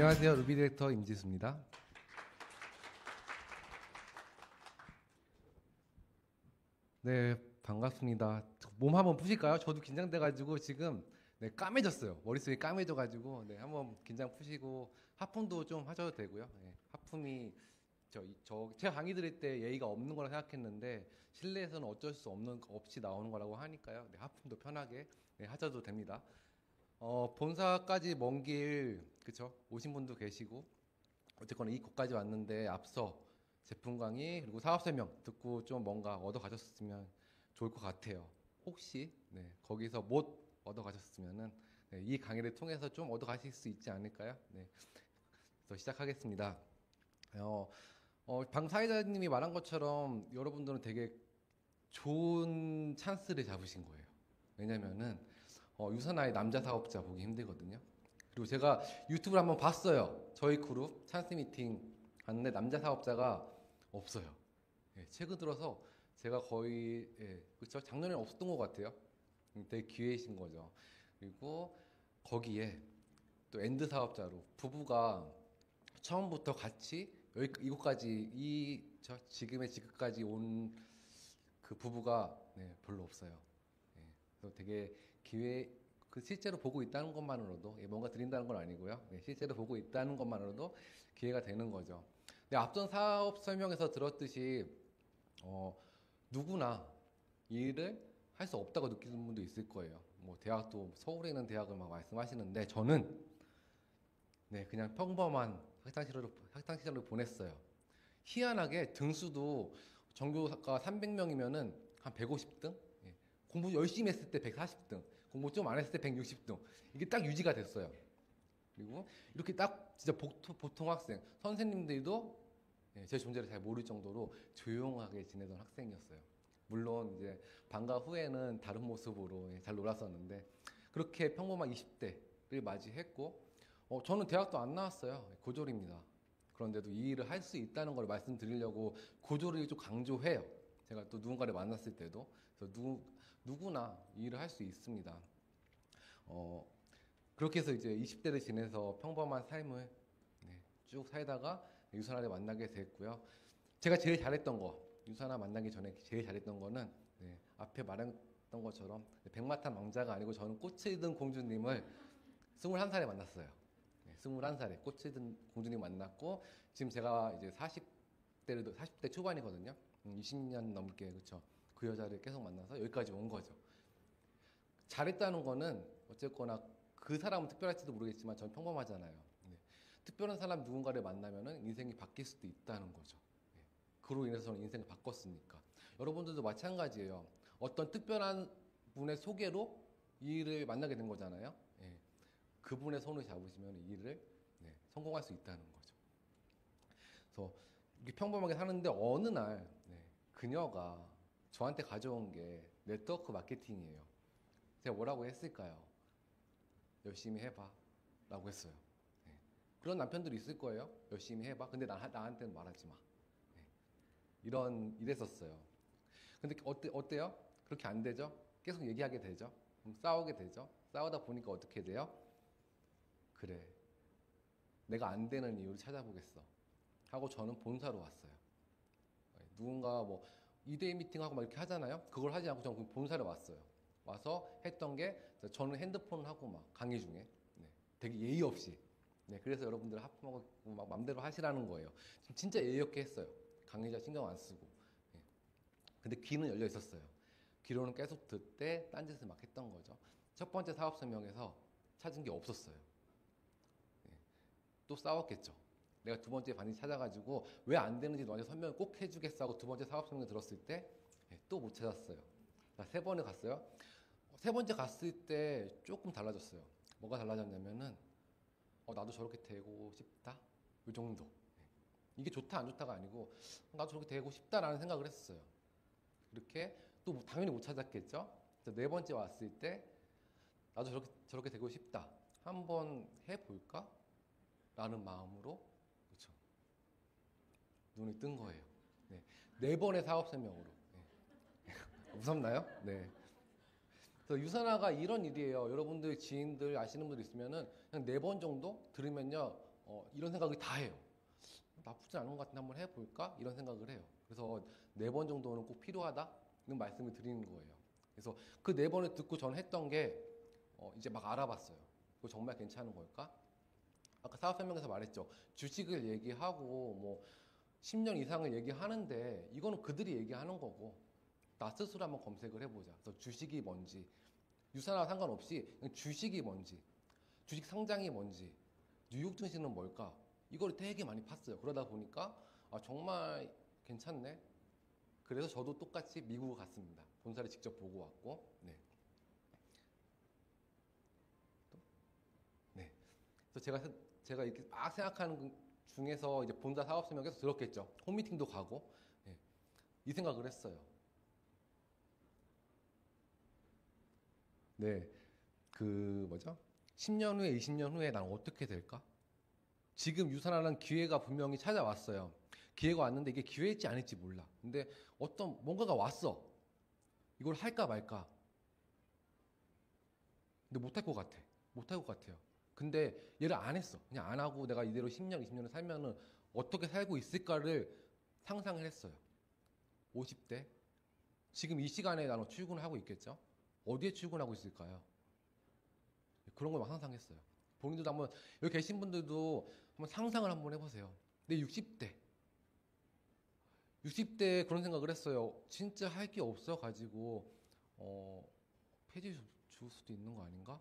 안녕하세요. 루비 디렉터 임지수입니다. 네, 반갑습니다. 몸 한번 푸실까요? 저도 긴장돼가지고 지금 까매졌어요. 머릿속이 까매져가지고 한번 긴장 푸시고 하품도 좀 하셔도 되고요. 하품이 제가 강의 드릴 때 예의가 없는 거라 생각했는데 실내에서는 어쩔 수 없이 나오는 거라고 하니까요. 하품도 편하게 하셔도 됩니다. 본사까지 먼 길, 그쵸? 오신 분도 계시고, 어쨌거나 이 곳까지 왔는데 앞서 제품 강의 그리고 사업 설명 듣고 좀 뭔가 얻어 가셨으면 좋을 것 같아요. 혹시 거기서 못 얻어 가셨으면은 이 강의를 통해서 좀 얻어 가실 수 있지 않을까요? 그래서 시작하겠습니다. 방 사회자님이 말한 것처럼 여러분들은 되게 좋은 찬스를 잡으신 거예요. 왜냐면은 유선화의 남자 사업자 보기 힘들거든요. 그리고 제가 유튜브를 한번 봤어요. 저희 그룹 찬스 미팅 갔는데 남자 사업자가 없어요. 최근 들어서 제가 거의 그렇죠? 작년에 없었던 것 같아요. 되게 기회이신 거죠. 그리고 거기에 또 엔드 사업자로 부부가 처음부터 같이 이곳까지 지금의 지금까지 온 그 부부가 별로 없어요. 그래서 되게 실제로 보고 있다는 것만으로도 뭔가 드린다는 건 아니고요. 실제로 보고 있다는 것만으로도 기회가 되는 거죠. 앞선 사업 설명에서 들었듯이 누구나 이 일을 할 수 없다고 느끼는 분도 있을 거예요. 뭐 대학도 서울에 있는 대학을 막 말씀하시는데 저는 그냥 평범한 학창시절을 보냈어요. 희한하게 등수도 전교가 300명이면은 한 150등? 공부 열심히 했을 때 140등, 공부 좀 안 했을 때 160등. 이게 딱 유지가 됐어요. 그리고 이렇게 딱 진짜 보통 학생, 선생님들도 제 존재를 잘 모를 정도로 조용하게 지내던 학생이었어요. 물론 이제 방과 후에는 다른 모습으로 잘 놀았었는데 그렇게 평범한 20대를 맞이했고 저는 대학도 안 나왔어요. 고졸입니다. 그런데도 이 일을 할 수 있다는 걸 말씀드리려고 고졸을 좀 강조해요. 제가 또 누군가를 만났을 때도. 그래서 누구나 이 일을 할 수 있습니다. 그렇게 해서 이제 20대를 지내서 평범한 삶을 쭉 살다가 유선아를 만나게 됐고요. 제가 제일 잘했던 거, 유선아 만나기 전에 제일 잘했던 거는 앞에 말했던 것처럼 백마탄 왕자가 아니고 저는 꽃을 든 공주님을 21살에 만났어요. 21살에 꽃을 든 공주님 만났고 지금 제가 이제 40대 초반이거든요. 20년 넘게 그쵸. 그 여자를 계속 만나서 여기까지 온 거죠. 잘했다는 거는 어쨌거나 그 사람은 특별할지도 모르겠지만 전 평범하잖아요. 특별한 사람 누군가를 만나면은 인생이 바뀔 수도 있다는 거죠. 그로 인해서 저는 인생을 바꿨으니까. 여러분들도 마찬가지예요. 어떤 특별한 분의 소개로 이 일을 만나게 된 거잖아요. 그분의 손을 잡으시면 이 일을 성공할 수 있다는 거죠. 그래서 이렇게 평범하게 사는데 어느 날 그녀가 저한테 가져온 게 네트워크 마케팅이에요. 제가 뭐라고 했을까요? 열심히 해봐 라고 했어요. 그런 남편들이 있을 거예요. 열심히 해봐. 근데 나한테는 말하지 마. 이랬었어요. 근데 어때요? 그렇게 안 되죠? 계속 얘기하게 되죠? 싸우게 되죠? 싸우다 보니까 어떻게 돼요? 그래. 내가 안 되는 이유를 찾아보겠어. 하고 저는 본사로 왔어요. 누군가 뭐 2대1 미팅하고 막 이렇게 하잖아요. 그걸 하지 않고 저는 본사로 왔어요. 와서 했던 게 저는 핸드폰을 하고 막 강의 중에 되게 예의 없이 그래서 여러분들 하품하고 막 맘대로 하시라는 거예요. 진짜 예의 없게 했어요. 강의자 신경 안 쓰고. 근데 귀는 열려 있었어요. 귀로는 계속 듣되 딴짓을 막 했던 거죠. 첫 번째 사업 설명에서 찾은 게 없었어요. 또 싸웠겠죠. 내가 두 번째 반드시 찾아가지고 왜 안 되는지 너한테 설명을 꼭 해주겠어 하고 두 번째 사업 설명 들었을 때 또 못 찾았어요. 세 번에 갔어요. 세 번째 갔을 때 조금 달라졌어요. 뭐가 달라졌냐면은 나도 저렇게 되고 싶다? 이 정도. 이게 좋다 안 좋다가 아니고 나도 저렇게 되고 싶다라는 생각을 했어요. 그렇게 또 당연히 못 찾았겠죠. 네 번째 왔을 때 나도 저렇게 되고 싶다. 한번 해볼까? 라는 마음으로 그렇죠. 눈이 뜬 거예요. 네 번의 사업 설명으로. 무섭나요? 네. 그래서 유산화가 이런 일이에요. 여러분들 지인들 아시는 분들 있으면은 그냥 4번 정도 들으면요 이런 생각을 다 해요. 나쁘지 않은 것 같은데 한번 해볼까? 이런 생각을 해요. 그래서 4번 정도는 꼭 필요하다는 말씀을 드리는 거예요. 그래서 그 4번을 듣고 저는 했던 게 이제 막 알아봤어요. 그거 정말 괜찮은 걸까? 아까 사업 설명에서 말했죠. 주식을 얘기하고 뭐 10년 이상을 얘기하는데 이거는 그들이 얘기하는 거고 나 스스로 한번 검색을 해보자. 그래서 주식이 뭔지 유사나 상관없이 그냥 주식이 뭔지 주식 상장이 뭔지 뉴욕 증시는 뭘까 이걸 되게 많이 팠어요. 그러다 보니까 정말 괜찮네. 그래서 저도 똑같이 미국을 갔습니다. 본사를 직접 보고 왔고 네. 네. 그래서 제가 이렇게 막 생각하는 중에서 이제 본사 사업 설명에서 들었겠죠. 홈미팅도 가고 네. 이 생각을 했어요. 네, 그 뭐죠? 10년 후에 20년 후에 난 어떻게 될까? 지금 유산하는 기회가 분명히 찾아왔어요. 기회가 왔는데 이게 기회일지 아닐지 몰라. 근데 어떤 뭔가가 왔어. 이걸 할까 말까. 근데 못할 것 같아. 못할 것 같아요. 근데 얘를 안 했어. 그냥 안 하고 내가 이대로 10년, 20년을 살면은 어떻게 살고 있을까를 상상을 했어요. 50대. 지금 이 시간에 나는 출근을 하고 있겠죠? 어디에 출근하고 있을까요? 그런 걸 막 상상했어요. 본인들도 한번, 여기 계신 분들도 한번 상상을 한번 해보세요. 내 60대. 60대에 그런 생각을 했어요. 진짜 할 게 없어가지고, 폐지 줄 수도 있는 거 아닌가?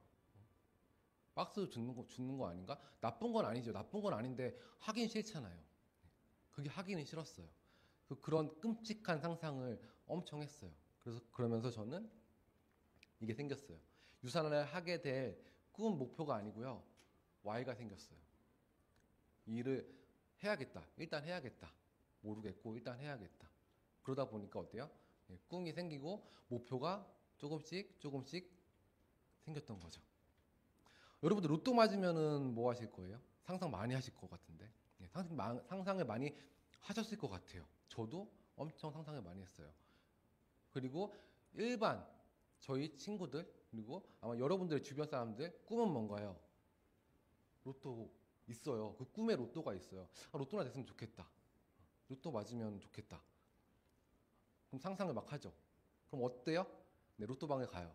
박스 주는 거 아닌가? 나쁜 건 아니죠. 나쁜 건 아닌데, 하긴 싫잖아요. 그게 하기는 싫었어요. 그런 끔찍한 상상을 엄청 했어요. 그래서 그러면서 저는 이게 생겼어요. 유산을 하게 될 꿈 목표가 아니고요. Y가 생겼어요. 이 일을 해야겠다. 일단 해야겠다. 모르겠고 일단 해야겠다. 그러다 보니까 어때요? 꿈이 생기고 목표가 조금씩 조금씩 생겼던 거죠. 여러분들 로또 맞으면은 뭐 하실 거예요? 상상 많이 하실 것 같은데. 상상을 많이 하셨을 것 같아요. 저도 엄청 상상을 많이 했어요. 그리고 일반 저희 친구들 그리고 아마 여러분들의 주변 사람들 꿈은 뭔가요? 로또 있어요. 그 꿈에 로또가 있어요. 로또나 됐으면 좋겠다. 로또 맞으면 좋겠다. 그럼 상상을 막 하죠. 그럼 어때요? 네, 로또방에 가요.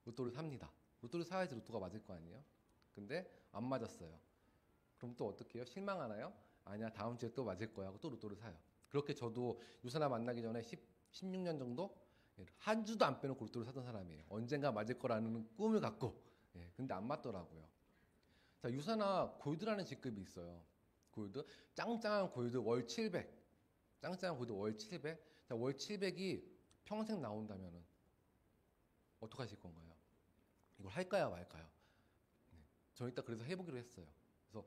로또를 삽니다. 로또를 사야지 로또가 맞을 거 아니에요? 근데 안 맞았어요. 그럼 또 어떻게 해요? 실망하나요? 아니야, 다음 주에 또 맞을 거야 하고 또 로또를 사요. 그렇게 저도 유선아 만나기 전에 16년 정도 한 주도 안 빼놓고 로또를 사던 사람이에요. 언젠가 맞을 거라는 꿈을 갖고. 근데 안 맞더라고요. 자, 유사나 골드라는 직급이 있어요. 골드. 짱짱한 골드 월 700. 짱짱한 골드 월 700. 자, 월 700이 평생 나온다면은 어떡하실 건가요? 이걸 할까요, 말까요? 저는 이따 그래서 해보기로 했어요. 그래서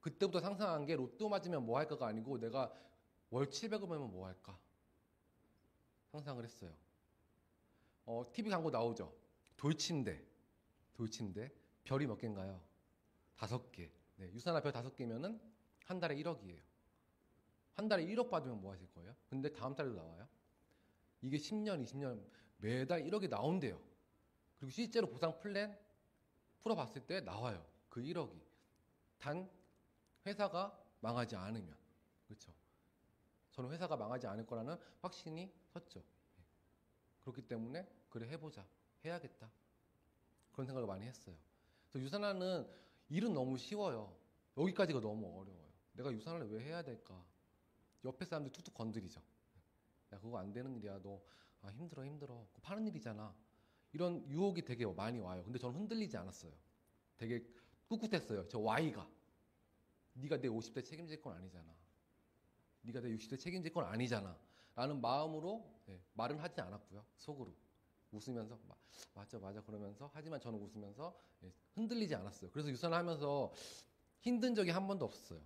그때부터 상상한 게 로또 맞으면 뭐 할까가 아니고 내가 월 700을 벌면 뭐 할까? 상상을 했어요. TV 광고 나오죠. 돌침대. 돌침대. 별이 몇 개인가요? 5개. 네, 유산화 별 5개면은 한 달에 1억이에요. 한 달에 1억 받으면 뭐 하실 거예요? 근데 다음 달에도 나와요. 이게 10년, 20년 매달 1억이 나온대요. 그리고 실제로 보상 플랜 풀어봤을 때 나와요. 그 1억이. 단 회사가 망하지 않으면. 그렇죠. 저는 회사가 망하지 않을 거라는 확신이 섰죠. 그렇기 때문에 그래 해보자. 해야겠다. 그런 생각을 많이 했어요. 그래서 유산화는 일은 너무 쉬워요. 여기까지가 너무 어려워요. 내가 유산화를 왜 해야 될까? 옆에 사람들 툭툭 건드리죠. 야, 그거 안 되는 일이야. 너 힘들어 힘들어. 그거 파는 일이잖아. 이런 유혹이 되게 많이 와요. 근데 저는 흔들리지 않았어요. 되게 꿋꿋했어요. 저 Y가. 네가 내 50대 책임질 건 아니잖아. 네가 내 60대 책임질 건 아니잖아. 라는 마음으로 말은 하지 않았고요. 속으로. 웃으면서 맞아 맞아 그러면서 하지만 저는 웃으면서 흔들리지 않았어요. 그래서 유산을 하면서 힘든 적이 한 번도 없었어요.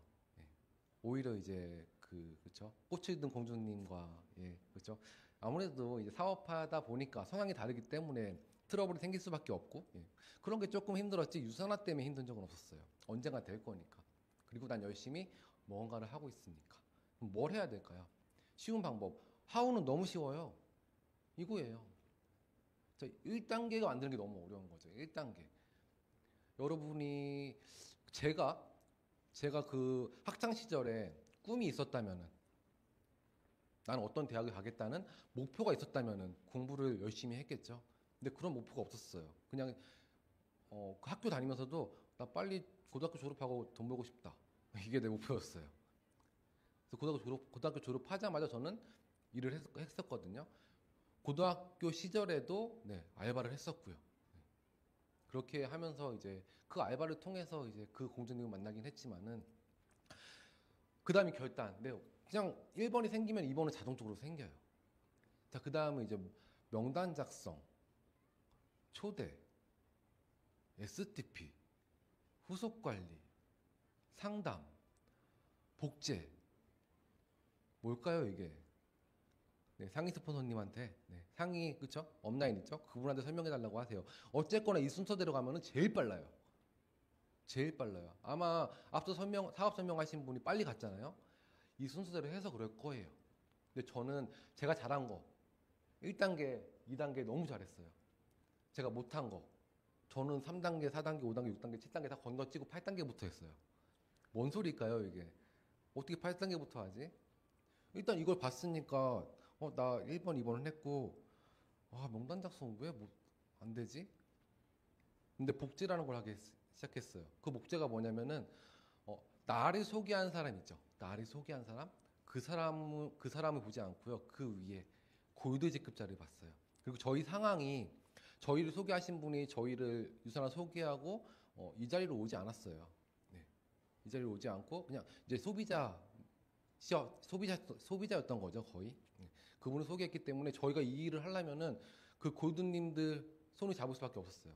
오히려 이제 그렇죠. 꽃을 든 공주님과 그렇죠. 아무래도 이제 사업하다 보니까 성향이 다르기 때문에 트러블이 생길 수밖에 없고 그런 게 조금 힘들었지 유산화 때문에 힘든 적은 없었어요. 언젠가 될 거니까. 그리고 난 열심히 뭔가를 하고 있으니까. 그럼 뭘 해야 될까요? 쉬운 방법. 하우는 너무 쉬워요. 이거예요. 1단계가 만드는 게 너무 어려운 거죠. 1단계. 여러분이 제가 제가 그 학창 시절에 꿈이 있었다면은, 나는 어떤 대학에 가겠다는 목표가 있었다면은 공부를 열심히 했겠죠. 근데 그런 목표가 없었어요. 그냥 그 학교 다니면서도 나 빨리 고등학교 졸업하고 돈 벌고 싶다. 이게 내 목표였어요. 그래서 고등학교 졸업하자마자 저는 일을 했었거든요. 고등학교 시절에도 네, 알바를 했었고요. 그렇게 하면서 이제 그 알바를 통해서 이제 그 공주님을 만나긴 했지만은 그 다음이 결단. 네, 그냥 1번이 생기면 2번은 자동적으로 생겨요. 자, 그 다음은 이제 명단 작성, 초대, STP, 후속 관리, 상담, 복제. 뭘까요, 이게? 네, 상위 스폰서님한테 상위 그쵸? 업라인 있죠? 그분한테 설명해 달라고 하세요. 어쨌거나 이 순서대로 가면은 제일 빨라요. 제일 빨라요. 아마 앞서 사업 설명하신 분이 빨리 갔잖아요. 이 순서대로 해서 그럴 거예요. 근데 저는 제가 잘한 거 1단계, 2단계 너무 잘했어요. 제가 못한 거 저는 3단계, 4단계, 5단계, 6단계, 7단계 다 건너뛰고 8단계부터 했어요. 뭔 소리일까요, 이게? 어떻게 8단계부터 하지? 일단 이걸 봤으니까 나 1번, 2번은 했고 명단 작성 왜 안 되지? 근데 복제라는 걸 하기 시작했어요. 그 복제가 뭐냐면은 나를 소개한 사람 있죠. 나를 소개한 사람? 그 사람을 보지 않고요. 그 위에 골드 직급자를 봤어요. 그리고 저희 상황이 저희를 소개하신 분이 저희를 유산을 소개하고 이 자리로 오지 않았어요. 네. 이 자리로 오지 않고 그냥 이제 소비자였던 거죠, 거의. 네. 그분을 소개했기 때문에 저희가 이 일을 하려면은 그 골드님들 손을 잡을 수밖에 없었어요.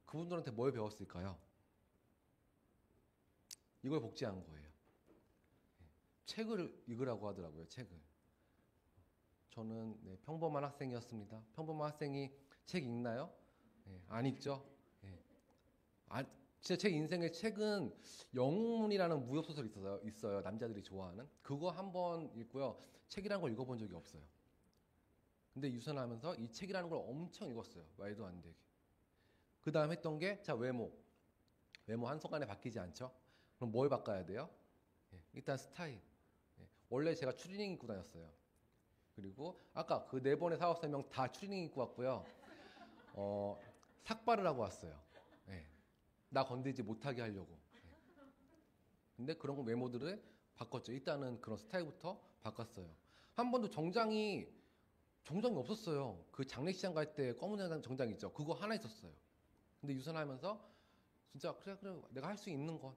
그분들한테 뭘 배웠을까요? 이걸 복제한 거예요. 책을 읽으라고 하더라고요, 책을. 저는 평범한 학생이었습니다. 평범한 학생이 책 읽나요? 안 읽죠. 진짜 제 인생의 책은 영웅문이라는 무협소설이 있어요. 남자들이 좋아하는. 그거 한번 읽고요. 책이라는 걸 읽어본 적이 없어요. 근데 유선하면서 이 책이라는 걸 엄청 읽었어요. 말도 안 되게. 그 다음 했던 게, 자, 외모. 외모 한순간에 바뀌지 않죠? 그럼 뭘 바꿔야 돼요? 일단 스타일. 원래 제가 추리닝 입고 다녔어요. 그리고 아까 그 4번의 사업 설명 다 추리닝 입고 왔고요. 삭발을 하고 왔어요. 나 건들지 못하게 하려고. 근데 그런 거 외모들을 바꿨죠. 일단은 그런 스타일부터 바꿨어요. 한 번도 정장이 없었어요. 그 장례식장 갈 때 검은 정장 있죠. 그거 하나 있었어요. 근데 유선하면서 진짜 그래 내가 할 수 있는 건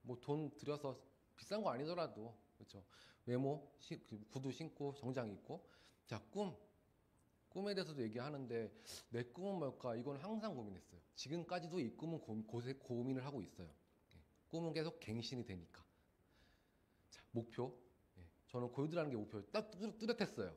뭐 돈 들여서 비싼 거 아니더라도 그렇죠. 외모, 구두 신고 정장 입고 자 꿈에 대해서도 얘기하는데 내 꿈은 뭘까? 이건 항상 고민했어요. 지금까지도 이 꿈은 고민을 하고 있어요. 꿈은 계속 갱신이 되니까. 자, 목표. 저는 골드라는 게 목표예요. 딱 뚜렷했어요.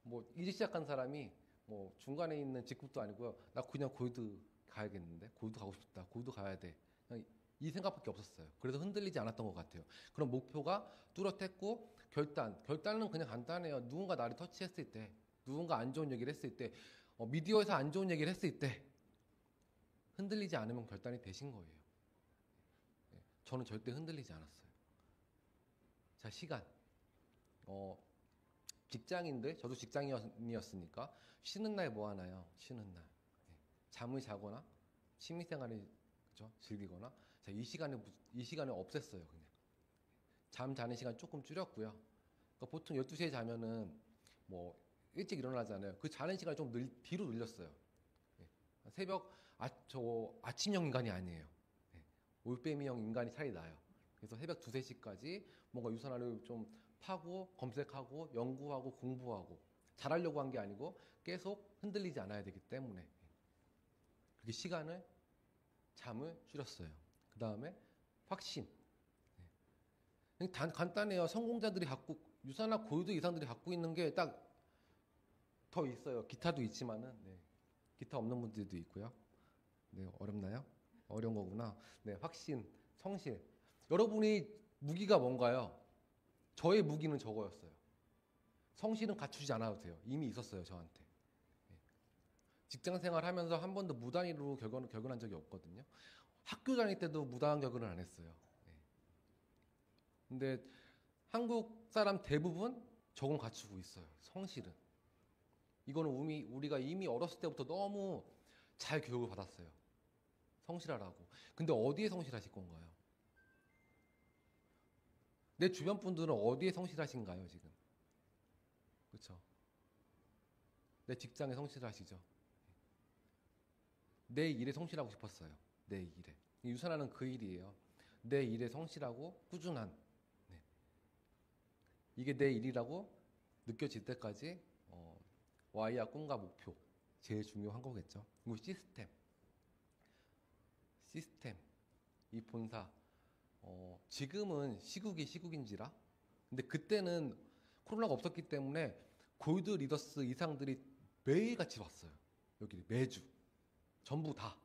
뭐 이제 시작한 사람이 뭐 중간에 있는 직급도 아니고요. 나 그냥 골드 가야겠는데, 골드 가고 싶다, 골드 가야 돼. 그냥 이 생각밖에 없었어요. 그래서 흔들리지 않았던 것 같아요. 그럼 목표가 뚜렷했고 결단은 그냥 간단해요. 누군가 나를 터치했을 때, 누군가 안 좋은 얘기를 했을 때, 미디어에서 안 좋은 얘기를 했을 때 흔들리지 않으면 결단이 되신 거예요. 저는 절대 흔들리지 않았어요. 자, 시간. 직장인들, 저도 직장인이었으니까 쉬는 날 뭐 하나요? 쉬는 날. 잠을 자거나 취미생활을 그렇죠? 즐기거나 자, 이 시간을 없앴어요. 그냥 잠 자는 시간 조금 줄였고요. 그러니까 보통 12시에 자면은 뭐 일찍 일어나잖아요. 그 자는 시간을 좀 뒤로 늘렸어요. 새벽 저 아침형 인간이 아니에요. 올빼미형 인간이 차라리 나요. 그래서 새벽 2, 3시까지 뭔가 유산화를 좀 파고 검색하고 연구하고 공부하고 잘하려고 한 게 아니고 계속 흔들리지 않아야 되기 때문에 그렇게 잠을 줄였어요. 그 다음에 확신. 간단해요. 성공자들이 유산화 골드 이상들이 갖고 있는 게 딱 더 있어요. 기타도 있지만은 기타 없는 분들도 있고요. 어렵나요? 어려운 거구나. 확신, 성실. 여러분이 무기가 뭔가요? 저의 무기는 저거였어요. 성실은 갖추지 않아도 돼요. 이미 있었어요, 저한테. 직장 생활하면서 한 번도 무단위로 결근한 적이 없거든요. 학교 다닐 때도 무단 결근을 안 했어요. 근데 한국 사람 대부분 저건 갖추고 있어요. 성실은. 이거는 우리가 이미 어렸을 때부터 너무 잘 교육을 받았어요. 성실하라고. 근데 어디에 성실하실 건가요? 내 주변 분들은 어디에 성실하신가요, 지금? 그렇죠? 내 직장에 성실하시죠? 내 일에 성실하고 싶었어요. 내 일에. 유산하는 그 일이에요. 내 일에 성실하고 꾸준한. 네. 이게 내 일이라고 느껴질 때까지 Y와 꿈과 목표 제일 중요한 거겠죠. 그리고 시스템, 이 본사. 지금은 시국인지라. 근데 그때는 코로나가 없었기 때문에 골드 리더스 이상들이 매일같이 왔어요. 여기 매주. 전부 다.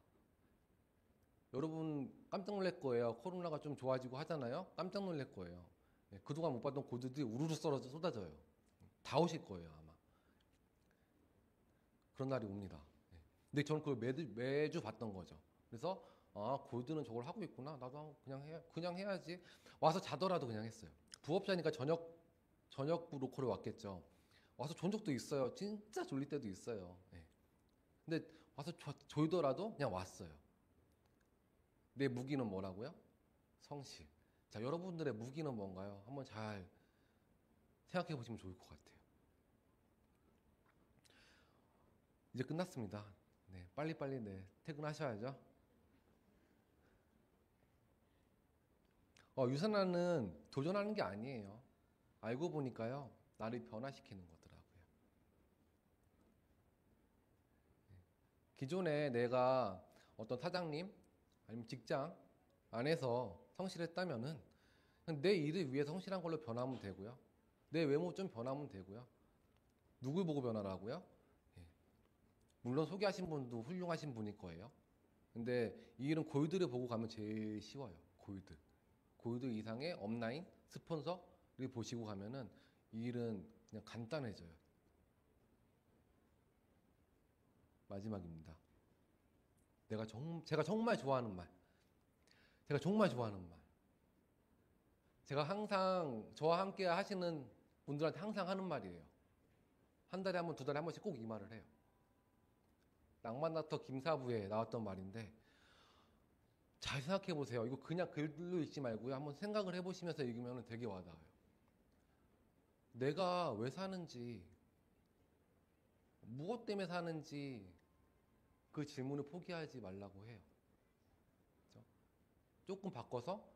여러분 깜짝 놀랄 거예요. 코로나가 좀 좋아지고 하잖아요. 깜짝 놀랄 거예요. 네, 그동안 못 봤던 골드들이 우르르 쏟아져요. 다 오실 거예요, 아마. 그런 날이 옵니다. 네. 근데 저는 그걸 매주 봤던 거죠. 그래서 골드는 저걸 하고 있구나. 나도 그냥 해야지. 와서 자더라도 그냥 했어요. 부업자니까 저녁 로컬에 왔겠죠. 와서 존 적도 있어요. 진짜 졸릴 때도 있어요. 네. 근데 와서 졸더라도 그냥 왔어요. 내 무기는 뭐라고요? 성실. 자, 여러분들의 무기는 뭔가요? 한번 잘 생각해 보시면 좋을 것 같아요. 이제 끝났습니다. 네, 빨리빨리 퇴근하셔야죠. 유산하는 도전하는 게 아니에요. 알고 보니까요, 나를 변화시키는 거더라고요. 기존에 내가 어떤 사장님 아니면 직장 안에서 성실했다면은 내 일을 위해 성실한 걸로 변하면 되고요. 내 외모 좀 변하면 되고요. 누굴 보고 변하라고요? 예. 물론 소개하신 분도 훌륭하신 분일 거예요. 근데 이 일은 골드를 보고 가면 제일 쉬워요. 골드 이상의 업라인 스폰서를 보시고 가면은 이 일은 그냥 간단해져요. 마지막입니다. 제가 정말 좋아하는 말. 제가 항상 저와 함께 하시는 분들한테 항상 하는 말이에요. 한 달에 한 번, 두 달에 한 번씩 꼭 이 말을 해요. 낭만나터 김사부에 나왔던 말인데 잘 생각해 보세요. 이거 그냥 글로 읽지 말고요. 한번 생각을 해보시면서 읽으면 되게 와닿아요. 내가 왜 사는지, 무엇 때문에 사는지 그 질문을 포기하지 말라고 해요. 그렇죠? 조금 바꿔서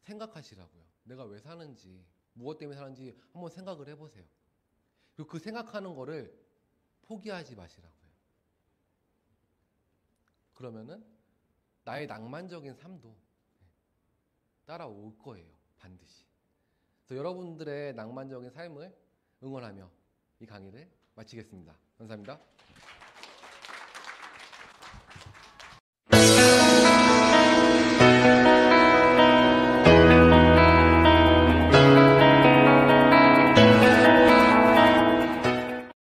생각하시라고요. 내가 왜 사는지, 무엇 때문에 사는지 한번 생각을 해보세요. 그리고 그 생각하는 거를 포기하지 마시라고요. 그러면은 나의 낭만적인 삶도 따라올 거예요. 반드시. 그래서 여러분들의 낭만적인 삶을 응원하며 이 강의를 마치겠습니다. 감사합니다.